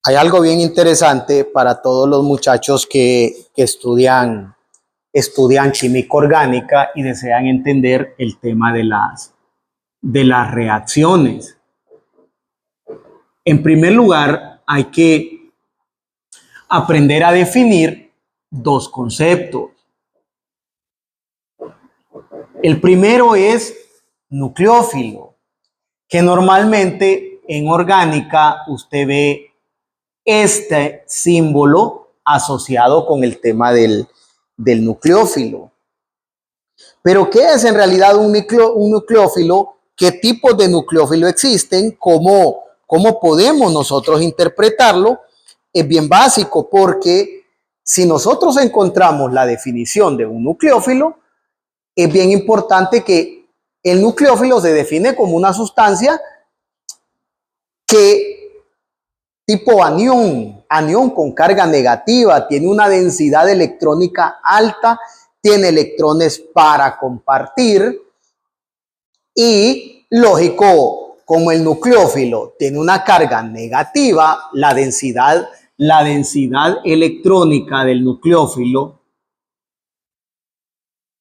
Hay algo bien interesante para todos los muchachos que estudian química orgánica y desean entender el tema de las reacciones. En primer lugar, hay que aprender a definir dos conceptos. El primero es nucleófilo, que normalmente en orgánica usted ve este símbolo asociado con el tema del nucleófilo. Pero ¿qué es en realidad un nucleófilo? ¿Qué tipos de nucleófilo existen? ¿Cómo podemos nosotros interpretarlo? Es bien básico porque si nosotros encontramos la definición de un nucleófilo, es bien importante que el nucleófilo se define como una sustancia que tipo anión con carga negativa, tiene una densidad electrónica alta, tiene electrones para compartir y, lógico, como el nucleófilo tiene una carga negativa, la densidad electrónica del nucleófilo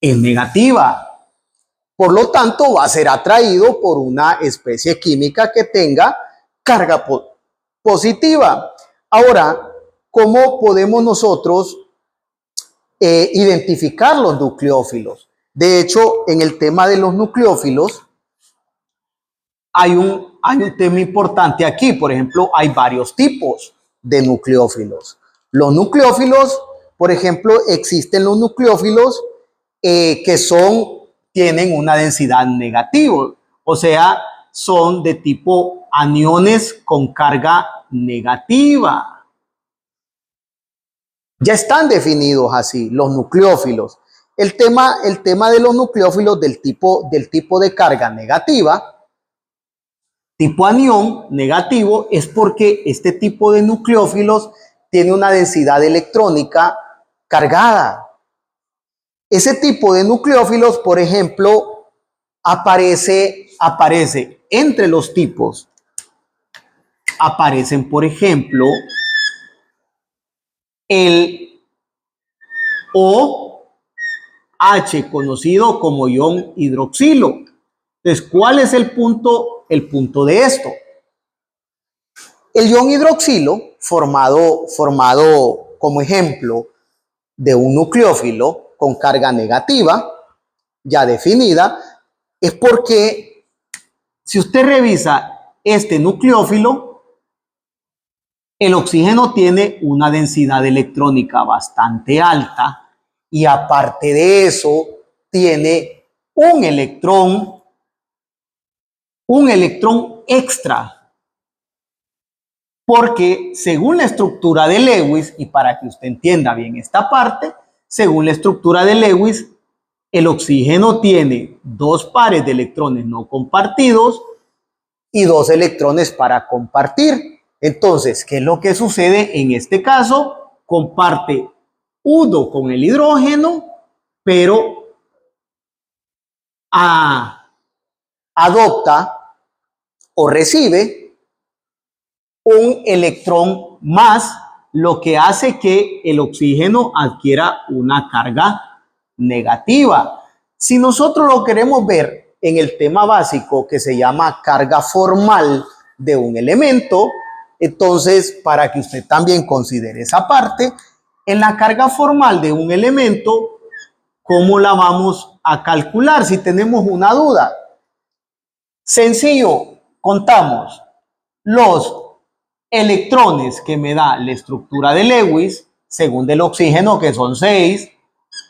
es negativa. Por lo tanto, va a ser atraído por una especie química que tenga carga positiva. Ahora, ¿cómo podemos nosotros identificar los nucleófilos? De hecho, en el tema de los nucleófilos, hay un tema importante aquí. Por ejemplo, hay varios tipos de nucleófilos. Los nucleófilos, por ejemplo, existen los nucleófilos que tienen una densidad negativa, o sea, son de tipo aniones con carga negativa. Ya están definidos así los nucleófilos. El tema de los nucleófilos del tipo de carga negativa, tipo anión negativo, es porque este tipo de nucleófilos tiene una densidad electrónica cargada. Ese tipo de nucleófilos, por ejemplo, aparece entre los tipos. Aparecen, por ejemplo, el OH, conocido como ion hidroxilo. Entonces, ¿cuál es el punto de esto? El ion hidroxilo, formado como ejemplo de un nucleófilo con carga negativa, ya definida, es porque si usted revisa este nucleófilo, el oxígeno tiene una densidad electrónica bastante alta y aparte de eso tiene un electrón extra. Porque según la estructura de Lewis, y para que usted entienda bien esta parte, según la estructura de Lewis, el oxígeno tiene dos pares de electrones no compartidos y dos electrones para compartir. Entonces, ¿qué es lo que sucede en este caso? Comparte uno con el hidrógeno, pero adopta o recibe un electrón más, lo que hace que el oxígeno adquiera una carga negativa. Si nosotros lo queremos ver en el tema básico que se llama carga formal de un elemento, entonces, para que usted también considere esa parte, en la carga formal de un elemento, ¿cómo la vamos a calcular? Si tenemos una duda. Sencillo, contamos los electrones que me da la estructura de Lewis, según del oxígeno, que son 6,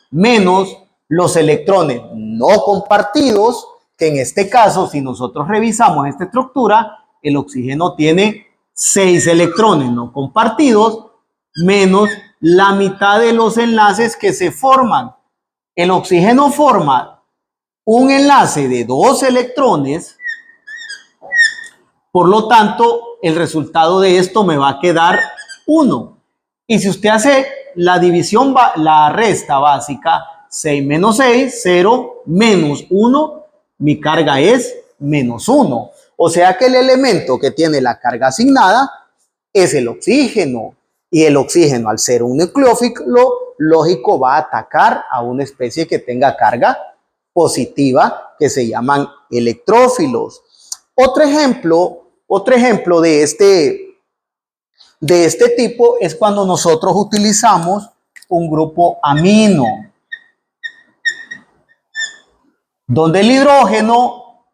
menos los electrones no compartidos, que en este caso, si nosotros revisamos esta estructura, el oxígeno tiene 6 electrones no compartidos, menos la mitad de los enlaces que se forman. El oxígeno forma un enlace de 2 electrones, por lo tanto, el resultado de esto me va a quedar 1. Y si usted hace la división, la resta básica, 6 menos 6, 0, menos 1, mi carga es menos 1. O sea que el elemento que tiene la carga asignada es el oxígeno. Y el oxígeno, al ser un nucleófilo, lógico, va a atacar a una especie que tenga carga positiva, que se llaman electrófilos. Otro ejemplo de este tipo es cuando nosotros utilizamos un grupo amino, donde el hidrógeno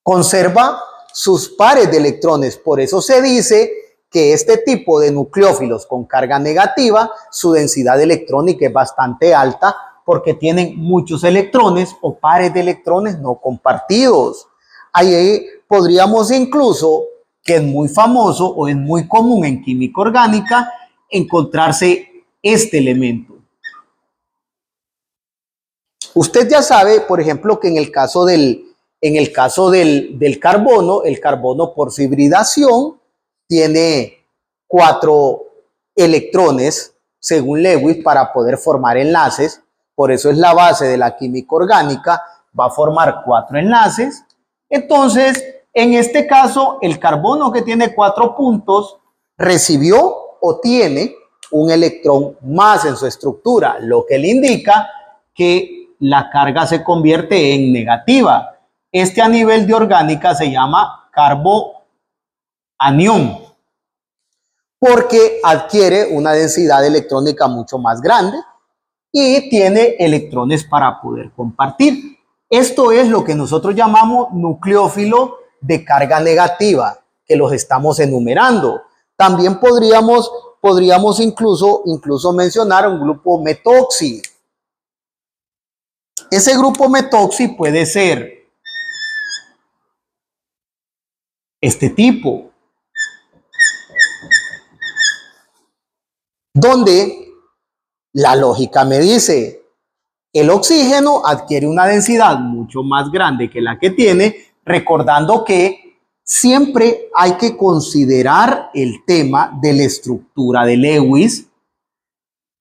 conserva sus pares de electrones. Por eso se dice que este tipo de nucleófilos con carga negativa, su densidad electrónica es bastante alta porque tienen muchos electrones o pares de electrones no compartidos. Ahí podríamos incluso, que es muy famoso o es muy común en química orgánica, encontrarse este elemento. Usted ya sabe, por ejemplo, que en el caso del carbono, el carbono por su hibridación tiene 4 electrones, según Lewis, para poder formar enlaces. Por eso es la base de la química orgánica, va a formar 4 enlaces. Entonces, en este caso, el carbono que tiene 4 puntos recibió o tiene un electrón más en su estructura, lo que le indica que la carga se convierte en negativa. Este a nivel de orgánica se llama carboanión, porque adquiere una densidad electrónica mucho más grande y tiene electrones para poder compartir. Esto es lo que nosotros llamamos nucleófilo de carga negativa, que los estamos enumerando. También podríamos incluso mencionar un grupo metoxi. Ese grupo metoxi puede ser este tipo, donde la lógica me dice, el oxígeno adquiere una densidad mucho más grande que la que tiene, recordando que siempre hay que considerar el tema de la estructura de Lewis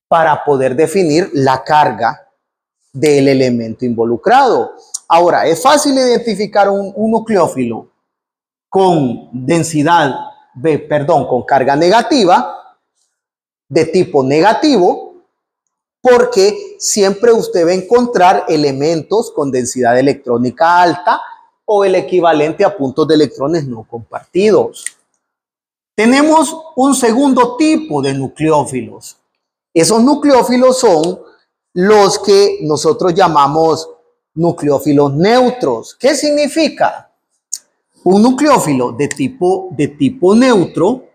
para poder definir la carga del elemento involucrado. Ahora, es fácil identificar un nucleófilo con densidad, con carga negativa, de tipo negativo, porque siempre usted va a encontrar elementos con densidad electrónica alta o el equivalente a puntos de electrones no compartidos. Tenemos un segundo tipo de nucleófilos. Esos nucleófilos son los que nosotros llamamos nucleófilos neutros. ¿Qué significa? Un nucleófilo de tipo neutro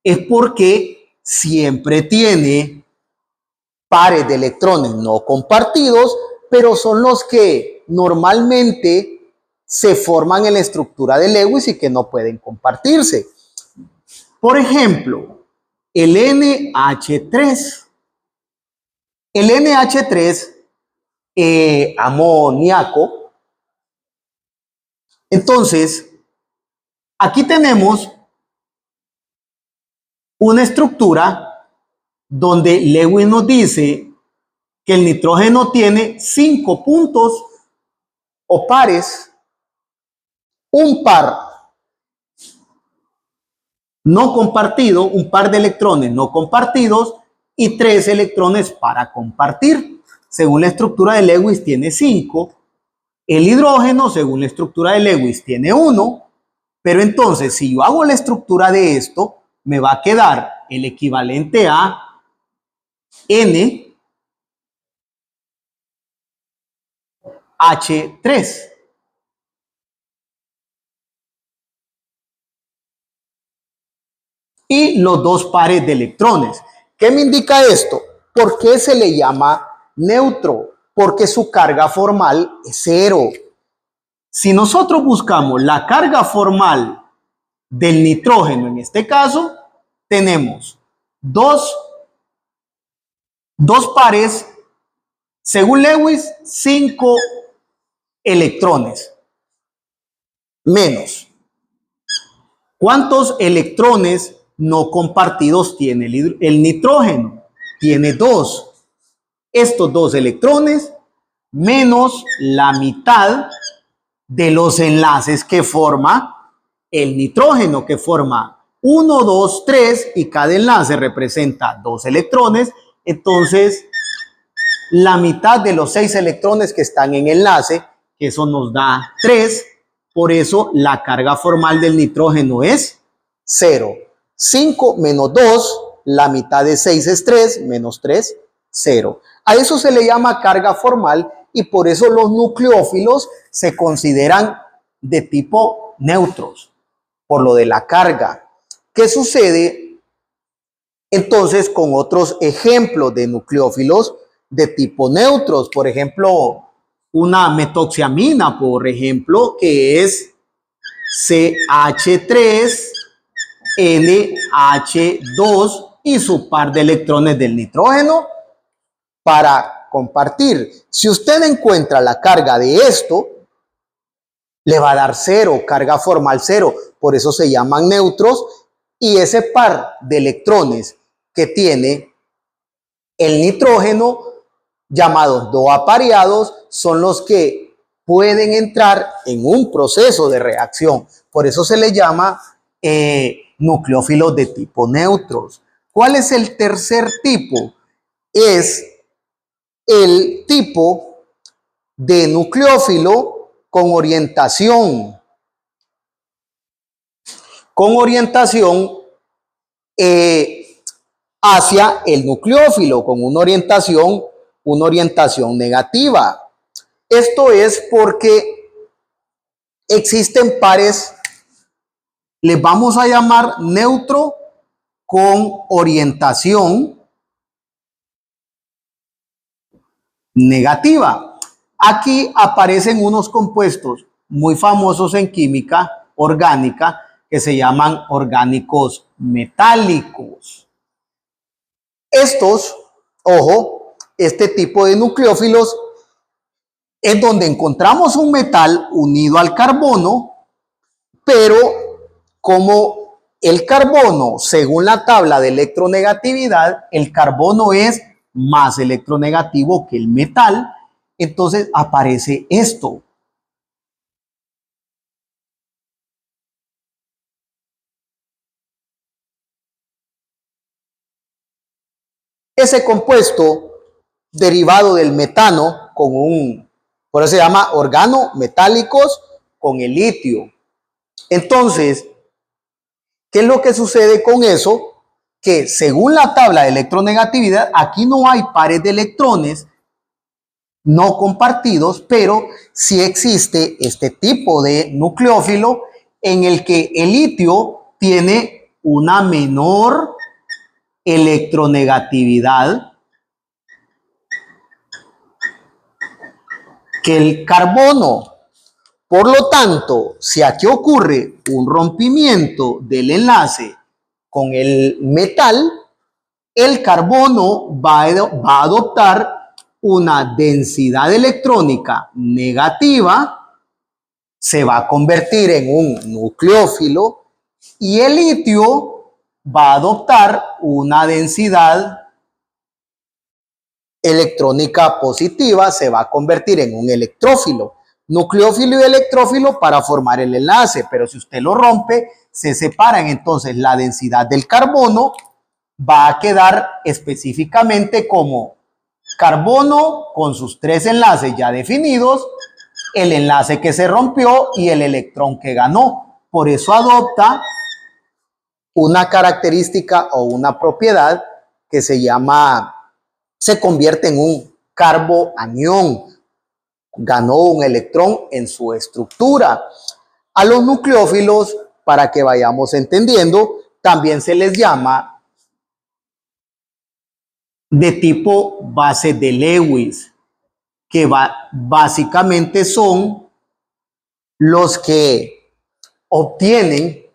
es porque siempre tiene pares de electrones no compartidos, pero son los que normalmente se forman en la estructura de Lewis y que no pueden compartirse. Por ejemplo, el NH3. El NH3, amoníaco. Entonces, aquí tenemos una estructura donde Lewis nos dice que el nitrógeno tiene 5 puntos o pares, un par no compartido, un par de electrones no compartidos y 3 electrones para compartir. Según la estructura de Lewis tiene 5. El hidrógeno, según la estructura de Lewis, tiene 1. Pero entonces, si yo hago la estructura de esto, me va a quedar el equivalente a NH3. Y los 2 pares de electrones. ¿Qué me indica esto? ¿Por qué se le llama neutro? Porque su carga formal es 0. Si nosotros buscamos la carga formal del nitrógeno, en este caso, tenemos dos pares, según Lewis, 5 electrones menos. ¿Cuántos electrones no compartidos tiene el nitrógeno? Tiene 2. Estos 2 electrones menos la mitad de los enlaces que forma el nitrógeno, que forma 1, 2, 3 y cada enlace representa 2 electrones. Entonces, la mitad de los 6 electrones que están en enlace, eso nos da 3. Por eso la carga formal del nitrógeno es 0. 5 menos 2, la mitad de 6 es 3, menos 3, 0. A eso se le llama carga formal y por eso los nucleófilos se consideran de tipo neutros, por lo de la carga. ¿Qué sucede entonces con otros ejemplos de nucleófilos de tipo neutros? Por ejemplo, una metoxiamina, por ejemplo, que es CH3NH2 y su par de electrones del nitrógeno para compartir. Si usted encuentra la carga de esto, le va a dar 0, carga formal 0. Por eso se llaman neutros. Y ese par de electrones que tiene el nitrógeno, llamados doapareados, son los que pueden entrar en un proceso de reacción. Por eso se le llama nucleófilos de tipo neutros. ¿Cuál es el tercer tipo? Es el tipo de nucleófilo con orientación hacia el nucleófilo, con una orientación negativa. Esto es porque existen pares, les vamos a llamar neutro con orientación negativa. Aquí aparecen unos compuestos muy famosos en química orgánica que se llaman orgánicos metálicos. Estos, ojo, este tipo de nucleófilos es donde encontramos un metal unido al carbono, pero como el carbono, según la tabla de electronegatividad, el carbono es más electronegativo que el metal, entonces aparece esto. Ese compuesto derivado del metano por eso se llama organometálicos con el litio. Entonces, ¿qué es lo que sucede con eso? Que según la tabla de electronegatividad, aquí no hay pares de electrones no compartidos, pero sí existe este tipo de nucleófilo en el que el litio tiene una menor electronegatividad que el carbono. Por lo tanto, si aquí ocurre un rompimiento del enlace con el metal, el carbono va a adoptar una densidad electrónica negativa, se va a convertir en un nucleófilo y el litio va a adoptar una densidad electrónica positiva, se va a convertir en un electrófilo. Nucleófilo y electrófilo para formar el enlace, pero si usted lo rompe, se separan. Entonces la densidad del carbono va a quedar específicamente como carbono con sus 3 enlaces ya definidos, el enlace que se rompió y el electrón que ganó. Por eso adopta una característica o una propiedad que se convierte en un carboanión. Ganó un electrón en su estructura. A los nucleófilos, para que vayamos entendiendo, también se les llama de tipo base de Lewis, que básicamente son los que obtienen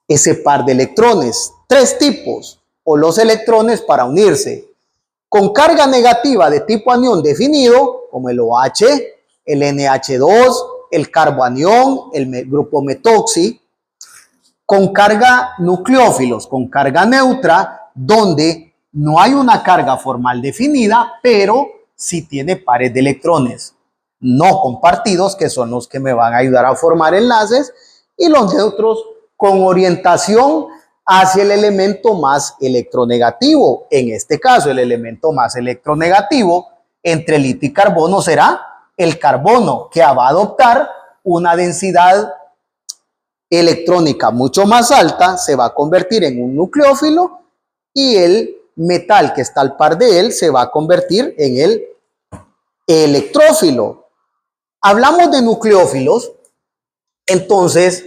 ese par de electrones. 3 tipos, o los electrones para unirse. Con carga negativa de tipo anión definido, como el OH, el NH2, el carboanión, el grupo metoxi. Con carga nucleófilos, con carga neutra, donde no hay una carga formal definida, pero sí tiene pares de electrones no compartidos, que son los que me van a ayudar a formar enlaces, y los neutros con orientación hacia el elemento más electronegativo. En este caso, el elemento más electronegativo entre litio y carbono será el carbono, que va a adoptar una densidad electrónica mucho más alta, se va a convertir en un nucleófilo, y el metal que está al par de él se va a convertir en el electrófilo. Hablamos de nucleófilos, entonces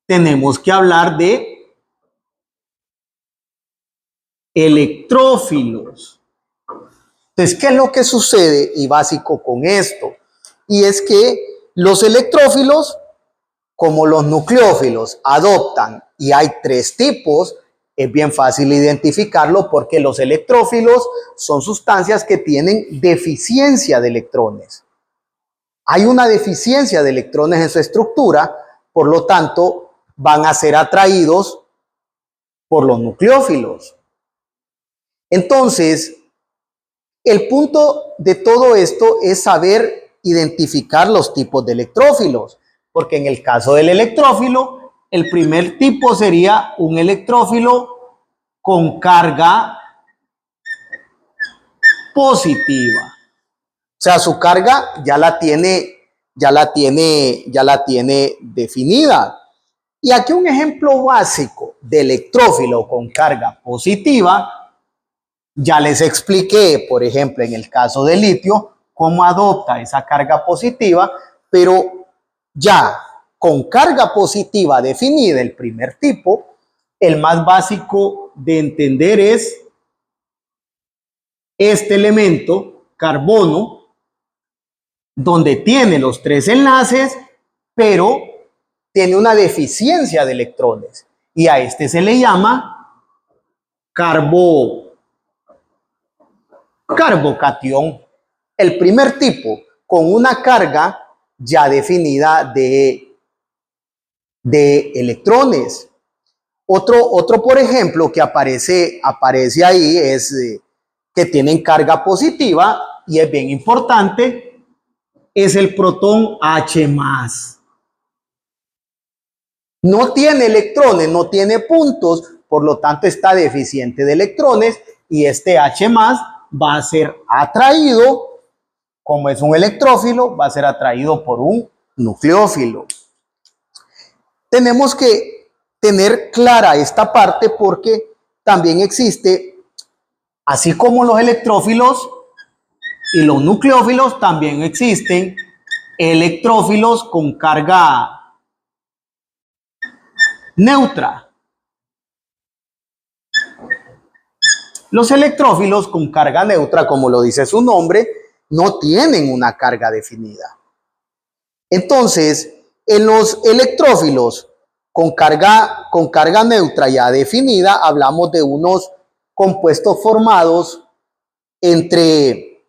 tenemos que hablar de electrófilos. Entonces, ¿qué es lo que sucede y básico con esto? Y es que los electrófilos, como los nucleófilos, adoptan, y hay tres tipos, es bien fácil identificarlo porque los electrófilos son sustancias que tienen deficiencia de electrones. Hay una deficiencia de electrones en su estructura, por lo tanto, van a ser atraídos por los nucleófilos. Entonces, el punto de todo esto es saber identificar los tipos de electrófilos, porque en el caso del electrófilo, el primer tipo sería un electrófilo con carga positiva. O sea, su carga ya la tiene definida. Y aquí un ejemplo básico de electrófilo con carga positiva. Ya les expliqué, por ejemplo, en el caso del litio, cómo adopta esa carga positiva, pero ya con carga positiva definida, el primer tipo, el más básico de entender es este elemento, carbono, donde tiene los tres enlaces, pero tiene una deficiencia de electrones. Y a este se le llama carbocatión. El primer tipo con una carga ya definida de electrones. Otro, por ejemplo, que aparece ahí es que tienen carga positiva, y es bien importante, es el protón H+. No tiene electrones, no tiene puntos, por lo tanto está deficiente de electrones, y este H+ va a ser atraído, como es un electrófilo, va a ser atraído por un nucleófilo. Tenemos que tener clara esta parte porque también existe, así como los electrófilos y los nucleófilos, también existen electrófilos con carga neutra. Los electrófilos con carga neutra, como lo dice su nombre, no tienen una carga definida. Entonces, en los electrófilos con carga neutra ya definida, hablamos de unos compuestos formados entre,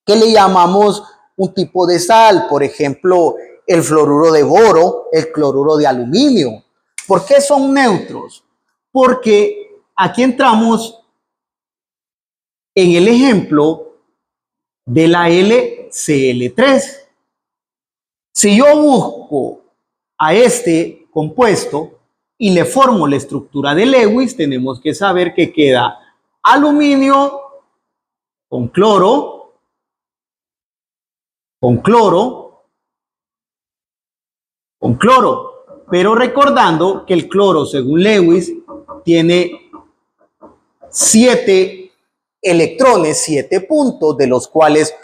¿qué le llamamos? Un tipo de sal, por ejemplo, el fluoruro de boro, el cloruro de aluminio. ¿Por qué son neutros? Porque aquí entramos en el ejemplo de la LCl3. Si yo busco a este compuesto y le formo la estructura de Lewis, tenemos que saber que queda aluminio con cloro, pero recordando que el cloro, según Lewis, tiene 7 electrones, 7 puntos, de los cuales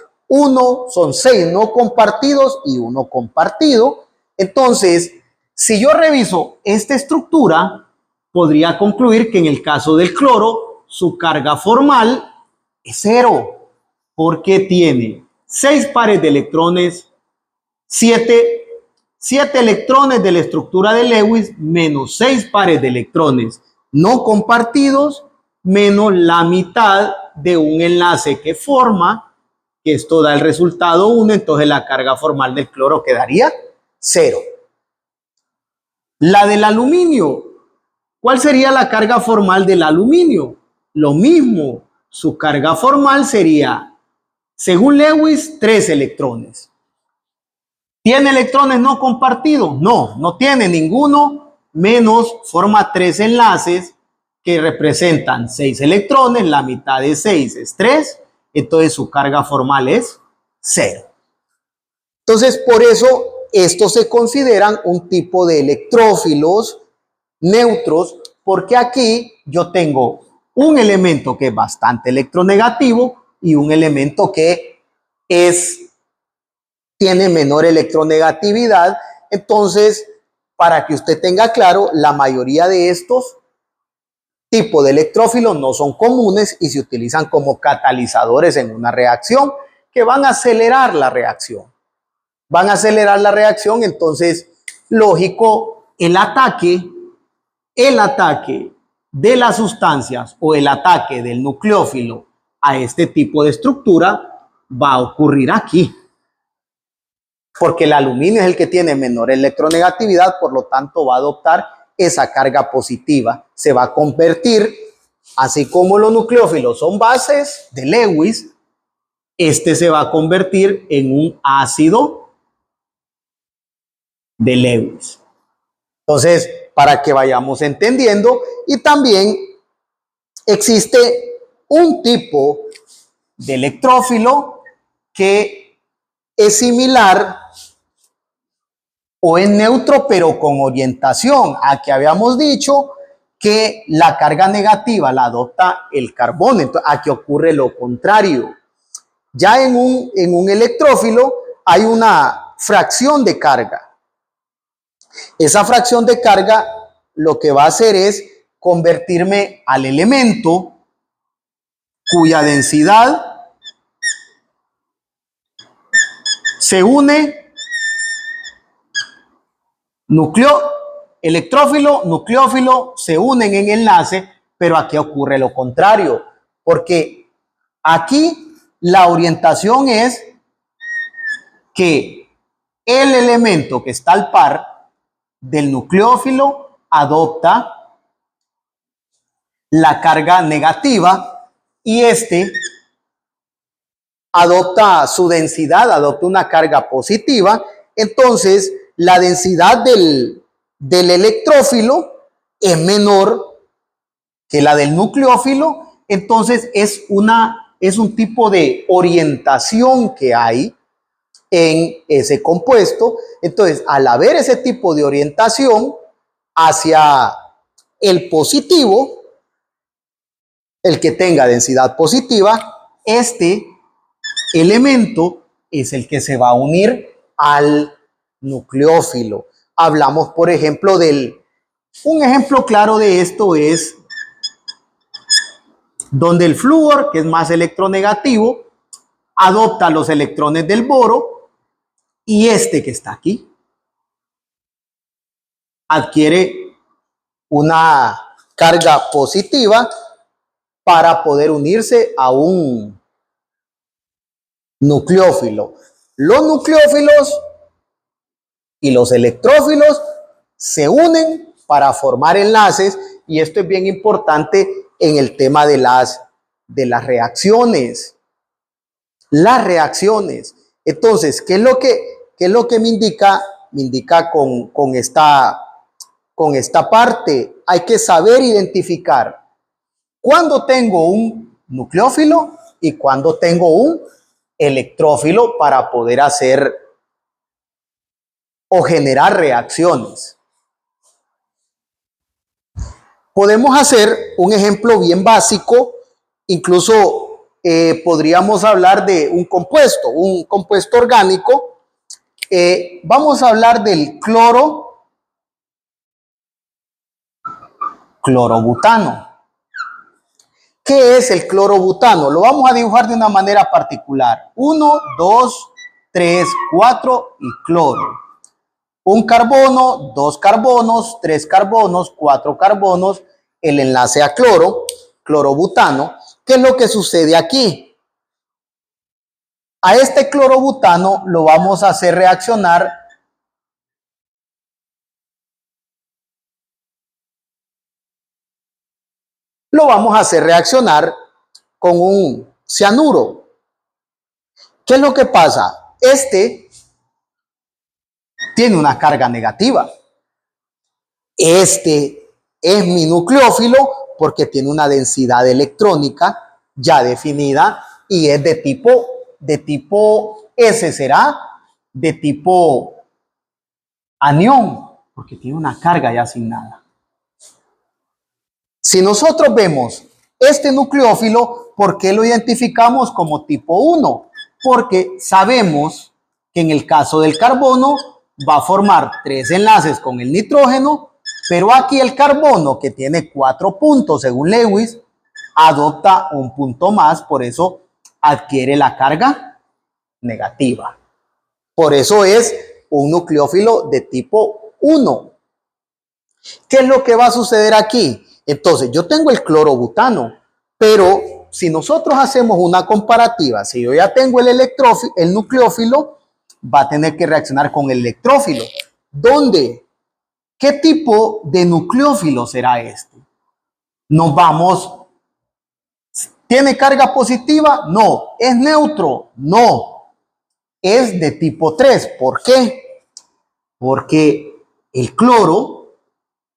son 6 no compartidos y 1 compartido. Entonces, si yo reviso esta estructura, podría concluir que en el caso del cloro, su carga formal es 0, porque tiene 6 pares de electrones, 7 electrones de la estructura de Lewis, menos 6 pares de electrones no compartidos, menos la mitad de un enlace que forma, que esto da el resultado 1, entonces la carga formal del cloro quedaría 0. La del aluminio, ¿cuál sería la carga formal del aluminio? Lo mismo, su carga formal sería, según Lewis, 3 electrones. ¿Tiene electrones no compartidos? No, no tiene ninguno, menos forma 3 enlaces que representan 6 electrones, la mitad de 6 es 3, entonces su carga formal es 0. Entonces, por eso estos se consideran un tipo de electrófilos neutros, porque aquí yo tengo un elemento que es bastante electronegativo y un elemento que tiene menor electronegatividad. Entonces, para que usted tenga claro, la mayoría de estos tipos de electrófilos no son comunes y se utilizan como catalizadores en una reacción que van a acelerar la reacción. Van a acelerar la reacción, entonces, lógico, el ataque de las sustancias o el ataque del nucleófilo a este tipo de estructura va a ocurrir aquí. Porque el aluminio es el que tiene menor electronegatividad, por lo tanto va a adoptar esa carga positiva. Se va a convertir, así como los nucleófilos son bases de Lewis, este se va a convertir en un ácido de Lewis. Entonces, para que vayamos entendiendo, y también existe un tipo de electrófilo que es similar o es neutro pero con orientación a que habíamos dicho que la carga negativa la adopta el carbón. Entonces, aquí ocurre lo contrario. Ya en un electrófilo hay una fracción de carga. Esa fracción de carga lo que va a hacer es convertirme al elemento cuya densidad se une electrófilo, nucleófilo se unen en enlace, pero aquí ocurre lo contrario, porque aquí la orientación es que el elemento que está al par del nucleófilo adopta la carga negativa y este adopta su densidad, adopta una carga positiva. Entonces, la densidad del electrófilo es menor que la del nucleófilo. Entonces, es un tipo de orientación que hay en ese compuesto. Entonces, al haber ese tipo de orientación hacia el positivo, el que tenga densidad positiva, este elemento es el que se va a unir al nucleófilo. Hablamos, por ejemplo, un ejemplo claro de esto es donde el flúor, que es más electronegativo, adopta los electrones del boro y este que está aquí adquiere una carga positiva para poder unirse a un nucleófilo. Los nucleófilos y los electrófilos se unen para formar enlaces y esto es bien importante en el tema de las reacciones. Las reacciones. Entonces, ¿qué es lo que me indica? Me indica con esta parte. Hay que saber identificar cuando tengo un nucleófilo y cuando tengo un electrófilo para poder hacer o generar reacciones. Podemos hacer un ejemplo bien básico, incluso podríamos hablar de un compuesto orgánico. Vamos a hablar del clorobutano. ¿Qué es el clorobutano? Lo vamos a dibujar de una manera particular. 1, 2, 3, 4 y cloro. Un carbono, 2 carbonos, 3 carbonos, 4 carbonos, el enlace a clorobutano. ¿Qué es lo que sucede aquí? A este clorobutano lo vamos a hacer reaccionar con un cianuro. ¿Qué es lo que pasa? Este tiene una carga negativa. Este es mi nucleófilo porque tiene una densidad electrónica ya definida y es de tipo S, será de tipo anión, porque tiene una carga ya asignada. Si nosotros vemos este nucleófilo, ¿por qué lo identificamos como tipo 1? Porque sabemos que en el caso del carbono va a formar 3 enlaces con el nitrógeno, pero aquí el carbono, que tiene 4 puntos según Lewis, adopta un punto más, por eso adquiere la carga negativa. Por eso es un nucleófilo de tipo 1. ¿Qué es lo que va a suceder aquí? Entonces, yo tengo el clorobutano, pero si nosotros hacemos una comparativa, si yo ya tengo el nucleófilo, va a tener que reaccionar con el electrófilo. ¿Dónde? ¿Qué tipo de nucleófilo será este? Nos vamos. ¿Tiene carga positiva? No. ¿Es neutro? No. Es de tipo 3. ¿Por qué? Porque el cloro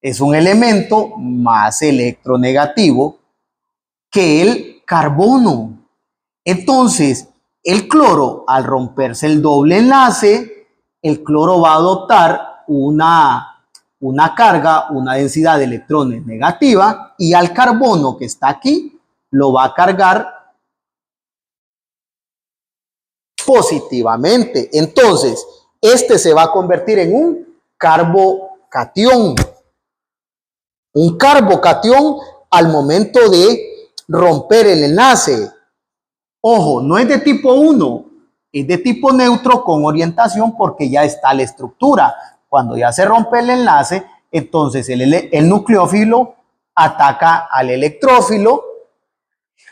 es un elemento más electronegativo que el carbono. Entonces, el cloro, al romperse el doble enlace, el cloro va a adoptar una carga, una densidad de electrones negativa, y al carbono que está aquí lo va a cargar positivamente. Entonces, este se va a convertir en un carbocatión. Un carbocatión al momento de romper el enlace. Ojo, no es de tipo 1, es de tipo neutro con orientación porque ya está la estructura. Cuando ya se rompe el enlace, entonces el nucleófilo ataca al electrófilo.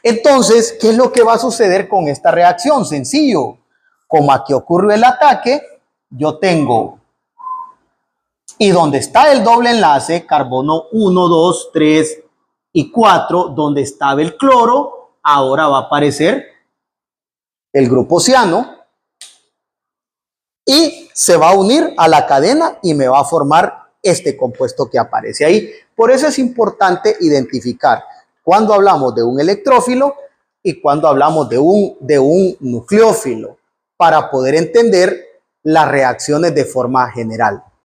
Entonces, ¿qué es lo que va a suceder con esta reacción? Sencillo. Como aquí ocurrió el ataque, yo tengo, y donde está el doble enlace, carbono 1, 2, 3 y 4, donde estaba el cloro, ahora va a aparecer el grupo ciano y se va a unir a la cadena y me va a formar este compuesto que aparece ahí. Por eso es importante identificar cuando hablamos de un electrófilo y cuando hablamos de un nucleófilo para poder entender las reacciones de forma general.